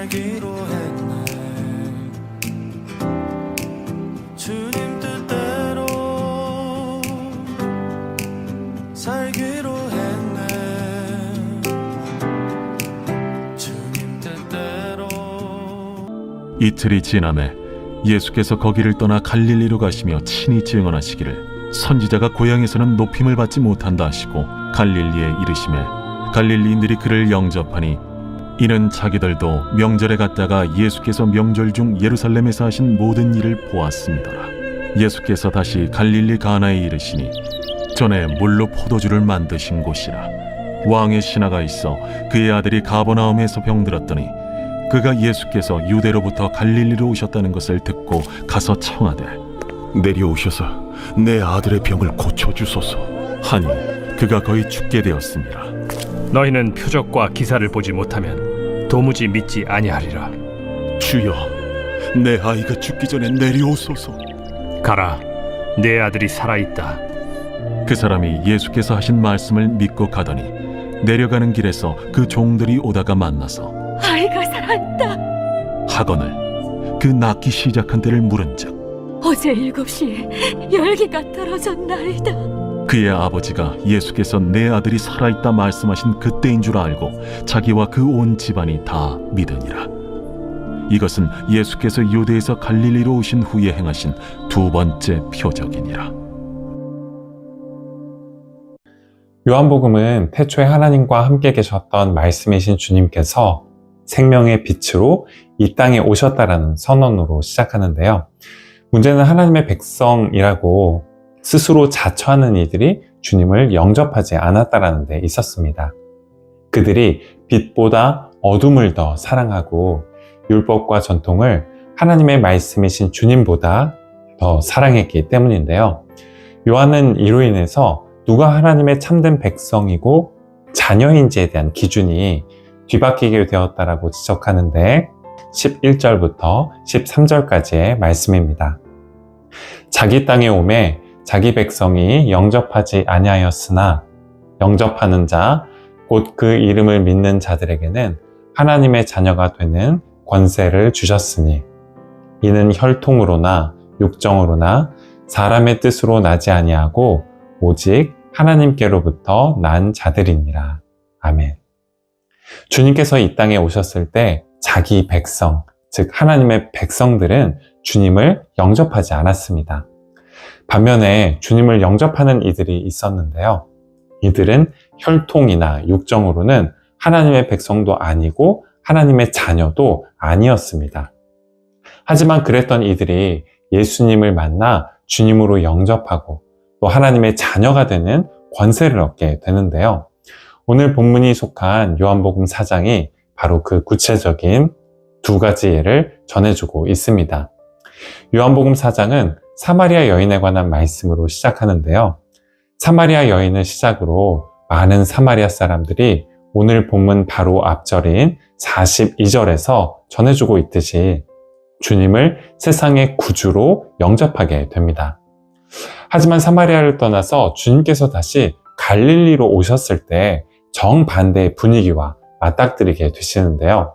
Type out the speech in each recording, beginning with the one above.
살기로 했네. 주님 뜻대로 살기로 했네. 주님 뜻대로. 이틀이 지남에 예수께서 거기를 떠나 갈릴리로 가시며 친히 증언하시기를 선지자가 고향에서는 높임을 받지 못한다 하시고 갈릴리에 이르시매 갈릴리인들이 그를 영접하니 이는 자기들도 명절에 갔다가 예수께서 명절 중 예루살렘에서 하신 모든 일을 보았음이더라. 예수께서 다시 갈릴리 가나에 이르시니 전에 물로 포도주를 만드신 곳이라. 왕의 신하가 있어 그의 아들이 가버나움에서 병들었더니 그가 예수께서 유대로부터 갈릴리로 오셨다는 것을 듣고 가서 청하되 내려오셔서 내 아들의 병을 고쳐주소서. 하니 그가 거의 죽게 되었습니다. 너희는 표적과 기사를 보지 못하면 도무지 믿지 아니하리라. 주여, 내 아이가 죽기 전에 내려오소서. 가라, 내 아들이 살아있다. 그 사람이 예수께서 하신 말씀을 믿고 가더니 내려가는 길에서 그 종들이 오다가 만나서 아이가 살았다. 하거늘 그 낳기 시작한 때를 물은즉 어제 7시에 열기가 떨어졌나이다. 그의 아버지가 예수께서 내 아들이 살아있다 말씀하신 그때인 줄 알고 자기와 그 온 집안이 다 믿으니라. 이것은 예수께서 유대에서 갈릴리로 오신 후에 행하신 두 번째 표적이니라. 요한복음은 태초에 하나님과 함께 계셨던 말씀이신 주님께서 생명의 빛으로 이 땅에 오셨다라는 선언으로 시작하는데요. 문제는 하나님의 백성이라고 스스로 자처하는 이들이 주님을 영접하지 않았다라는 데 있었습니다. 그들이 빛보다 어둠을 더 사랑하고 율법과 전통을 하나님의 말씀이신 주님보다 더 사랑했기 때문인데요. 요한은 이로 인해서 누가 하나님의 참된 백성이고 자녀인지에 대한 기준이 뒤바뀌게 되었다라고 지적하는데 11절부터 13절까지의 말씀입니다. 자기 땅에 오매 자기 백성이 영접하지 아니하였으나 영접하는 자 곧 그 이름을 믿는 자들에게는 하나님의 자녀가 되는 권세를 주셨으니 이는 혈통으로나 육정으로나 사람의 뜻으로 나지 아니하고 오직 하나님께로부터 난 자들이니라. 아멘. 주님께서 이 땅에 오셨을 때 자기 백성, 즉 하나님의 백성들은 주님을 영접하지 않았습니다. 반면에 주님을 영접하는 이들이 있었는데요. 이들은 혈통이나 육정으로는 하나님의 백성도 아니고 하나님의 자녀도 아니었습니다. 하지만 그랬던 이들이 예수님을 만나 주님으로 영접하고 또 하나님의 자녀가 되는 권세를 얻게 되는데요. 오늘 본문이 속한 요한복음 4장이 바로 그 구체적인 두 가지 예를 전해주고 있습니다. 요한복음 4장은 사마리아 여인에 관한 말씀으로 시작하는데요. 사마리아 여인을 시작으로 많은 사마리아 사람들이 오늘 본문 바로 앞절인 42절에서 전해주고 있듯이 주님을 세상의 구주로 영접하게 됩니다. 하지만 사마리아를 떠나서 주님께서 다시 갈릴리로 오셨을 때 정반대의 분위기와 맞닥뜨리게 되시는데요.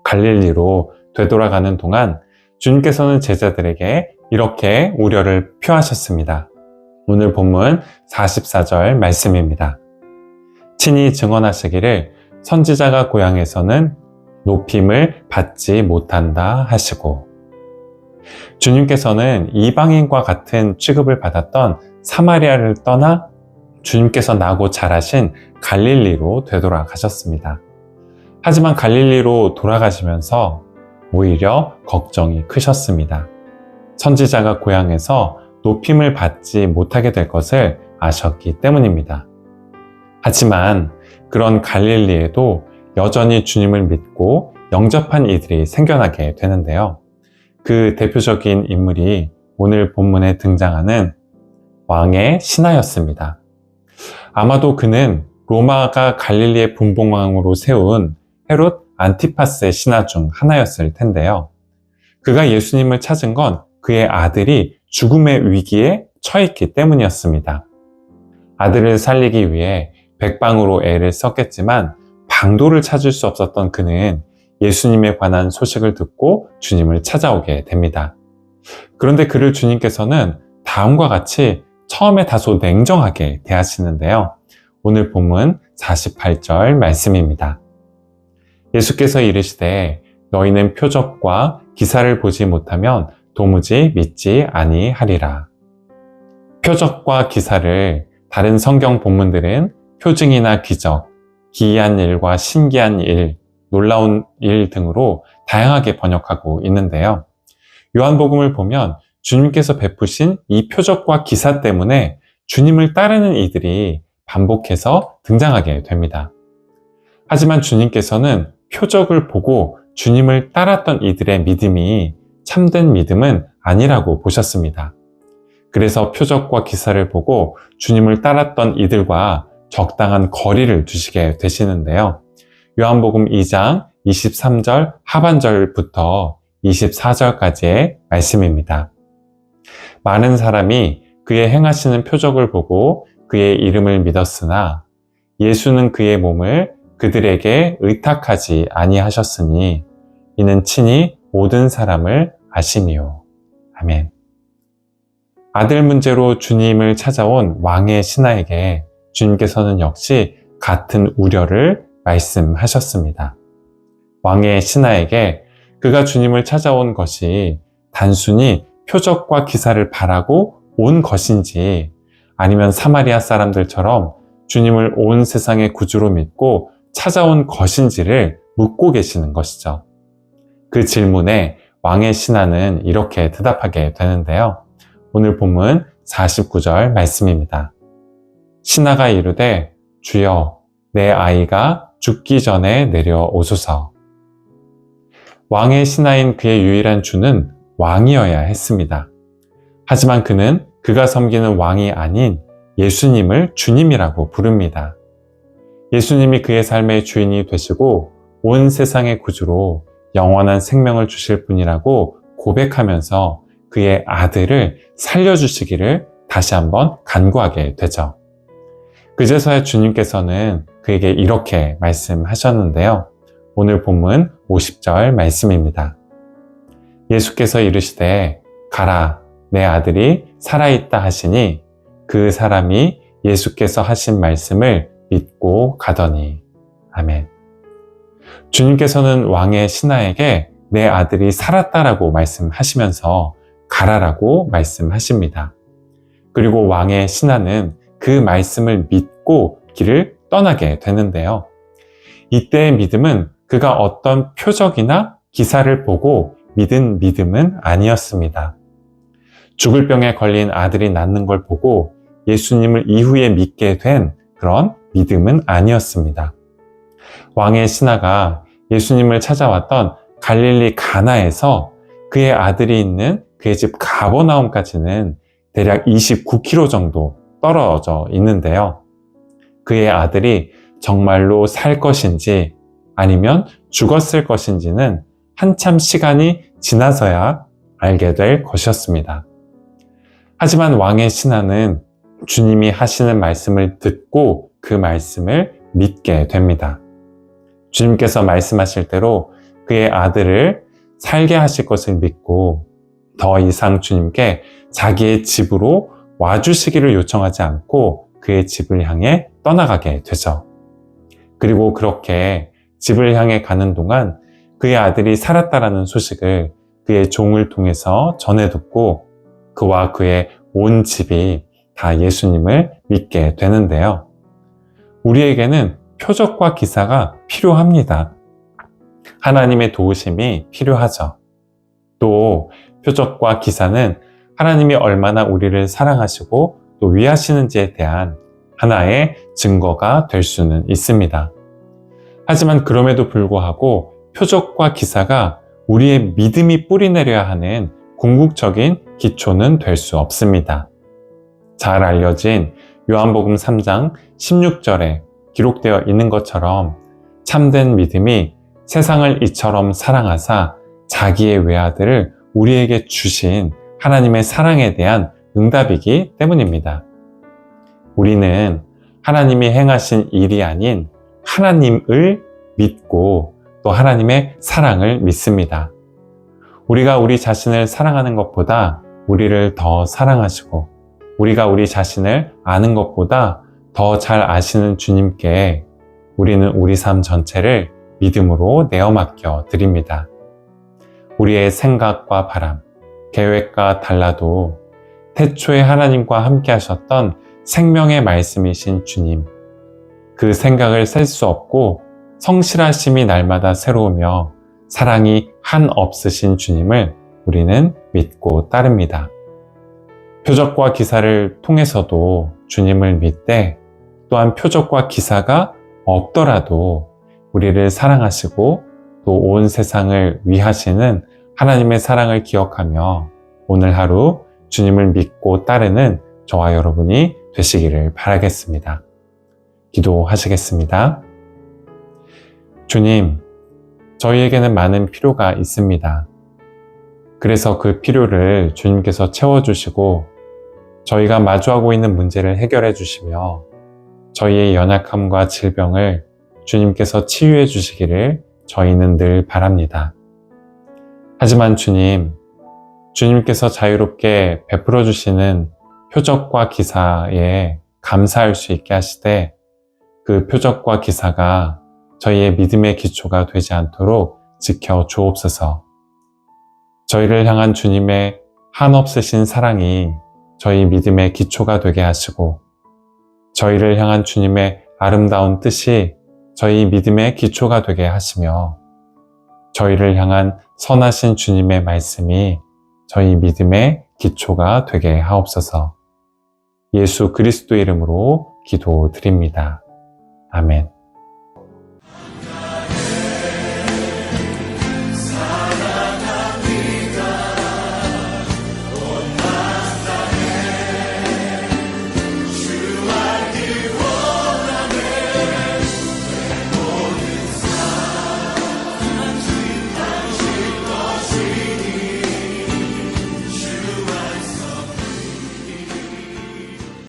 갈릴리로 되돌아가는 동안 주님께서는 제자들에게 이렇게 우려를 표하셨습니다. 오늘 본문 44절 말씀입니다. 친히 증언하시기를 선지자가 고향에서는 높임을 받지 못한다 하시고, 주님께서는 이방인과 같은 취급을 받았던 사마리아를 떠나 주님께서 나고 자라신 갈릴리로 되돌아가셨습니다. 하지만 갈릴리로 돌아가시면서 오히려 걱정이 크셨습니다. 선지자가 고향에서 높임을 받지 못하게 될 것을 아셨기 때문입니다. 하지만 그런 갈릴리에도 여전히 주님을 믿고 영접한 이들이 생겨나게 되는데요. 그 대표적인 인물이 오늘 본문에 등장하는 왕의 신하였습니다. 아마도 그는 로마가 갈릴리의 분봉왕으로 세운 헤롯 안티파스의 신하 중 하나였을 텐데요. 그가 예수님을 찾은 건 그의 아들이 죽음의 위기에 처했기 때문이었습니다. 아들을 살리기 위해 백방으로 애를 썼겠지만 방도를 찾을 수 없었던 그는 예수님에 관한 소식을 듣고 주님을 찾아오게 됩니다. 그런데 그를 주님께서는 다음과 같이 처음에 다소 냉정하게 대하시는데요. 오늘 본문 48절 말씀입니다. 예수께서 이르시되 너희는 표적과 기사를 보지 못하면 도무지 믿지 아니하리라. 표적과 기사를 다른 성경 본문들은 표징이나 기적, 기이한 일과 신기한 일, 놀라운 일 등으로 다양하게 번역하고 있는데요. 요한복음을 보면 주님께서 베푸신 이 표적과 기사 때문에 주님을 따르는 이들이 반복해서 등장하게 됩니다. 하지만 주님께서는 표적을 보고 주님을 따랐던 이들의 믿음이 참된 믿음은 아니라고 보셨습니다. 그래서 표적과 기사를 보고 주님을 따랐던 이들과 적당한 거리를 두시게 되시는데요. 요한복음 2장 23절 하반절부터 24절까지의 말씀입니다. 많은 사람이 그의 행하시는 표적을 보고 그의 이름을 믿었으나 예수는 그의 몸을 그들에게 의탁하지 아니하셨으니 이는 친히 모든 사람을 아심이요. 아멘. 아들 문제로 주님을 찾아온 왕의 신하에게 주님께서는 역시 같은 우려를 말씀하셨습니다. 왕의 신하에게 그가 주님을 찾아온 것이 단순히 표적과 기사를 바라고 온 것인지 아니면 사마리아 사람들처럼 주님을 온 세상의 구주로 믿고 찾아온 것인지를 묻고 계시는 것이죠. 그 질문에 왕의 신하는 이렇게 대답하게 되는데요. 오늘 본문 49절 말씀입니다. 신하가 이르되 주여 내 아이가 죽기 전에 내려오소서. 왕의 신하인 그의 유일한 주는 왕이어야 했습니다. 하지만 그는 그가 섬기는 왕이 아닌 예수님을 주님이라고 부릅니다. 예수님이 그의 삶의 주인이 되시고 온 세상의 구주로 영원한 생명을 주실 분이라고 고백하면서 그의 아들을 살려주시기를 다시 한번 간구하게 되죠. 그제서야 주님께서는 그에게 이렇게 말씀하셨는데요. 오늘 본문 50절 말씀입니다. 예수께서 이르시되 가라 내 아들이 살아있다 하시니 그 사람이 예수께서 하신 말씀을 믿고 가더니. 아멘. 주님께서는 왕의 신하에게 내 아들이 살았다라고 말씀하시면서 가라라고 말씀하십니다. 그리고 왕의 신하는 그 말씀을 믿고 길을 떠나게 되는데요. 이때의 믿음은 그가 어떤 표적이나 기사를 보고 믿은 믿음은 아니었습니다. 죽을 병에 걸린 아들이 낫는 걸 보고 예수님을 이후에 믿게 된 그런 믿음은 아니었습니다. 왕의 신하가 예수님을 찾아왔던 갈릴리 가나에서 그의 아들이 있는 그의 집 가버나움까지는 대략 29km 정도 떨어져 있는데요. 그의 아들이 정말로 살 것인지 아니면 죽었을 것인지는 한참 시간이 지나서야 알게 될 것이었습니다. 하지만 왕의 신하는 주님이 하시는 말씀을 듣고 그 말씀을 믿게 됩니다. 주님께서 말씀하실 대로 그의 아들을 살게 하실 것을 믿고 더 이상 주님께 자기의 집으로 와주시기를 요청하지 않고 그의 집을 향해 떠나가게 되죠. 그리고 그렇게 집을 향해 가는 동안 그의 아들이 살았다라는 소식을 그의 종을 통해서 전해 듣고 그와 그의 온 집이 다 예수님을 믿게 되는데요. 우리에게는 표적과 기사가 필요합니다. 하나님의 도우심이 필요하죠. 또 표적과 기사는 하나님이 얼마나 우리를 사랑하시고 또 위하시는지에 대한 하나의 증거가 될 수는 있습니다. 하지만 그럼에도 불구하고 표적과 기사가 우리의 믿음이 뿌리내려야 하는 궁극적인 기초는 될 수 없습니다. 잘 알려진 요한복음 3장 16절에 기록되어 있는 것처럼 참된 믿음이 세상을 이처럼 사랑하사 자기의 외아들을 우리에게 주신 하나님의 사랑에 대한 응답이기 때문입니다. 우리는 하나님이 행하신 일이 아닌 하나님을 믿고 또 하나님의 사랑을 믿습니다. 우리가 우리 자신을 사랑하는 것보다 우리를 더 사랑하시고 우리가 우리 자신을 아는 것보다 더 잘 아시는 주님께 우리는 우리 삶 전체를 믿음으로 내어 맡겨 드립니다. 우리의 생각과 바람, 계획과 달라도 태초에 하나님과 함께 하셨던 생명의 말씀이신 주님, 그 생각을 셀 수 없고 성실하심이 날마다 새로우며 사랑이 한없으신 주님을 우리는 믿고 따릅니다. 표적과 기사를 통해서도 주님을 믿되 또한 표적과 기사가 없더라도 우리를 사랑하시고 또 온 세상을 위하시는 하나님의 사랑을 기억하며 오늘 하루 주님을 믿고 따르는 저와 여러분이 되시기를 바라겠습니다. 기도하시겠습니다. 주님, 저희에게는 많은 필요가 있습니다. 그래서 그 필요를 주님께서 채워주시고 저희가 마주하고 있는 문제를 해결해 주시며 저희의 연약함과 질병을 주님께서 치유해 주시기를 저희는 늘 바랍니다. 하지만 주님께서 자유롭게 베풀어 주시는 표적과 기사에 감사할 수 있게 하시되 그 표적과 기사가 저희의 믿음의 기초가 되지 않도록 지켜 주옵소서. 저희를 향한 주님의 한없으신 사랑이 저희 믿음의 기초가 되게 하시고 저희를 향한 주님의 아름다운 뜻이 저희 믿음의 기초가 되게 하시며 저희를 향한 선하신 주님의 말씀이 저희 믿음의 기초가 되게 하옵소서. 예수 그리스도의 이름으로 기도드립니다. 아멘.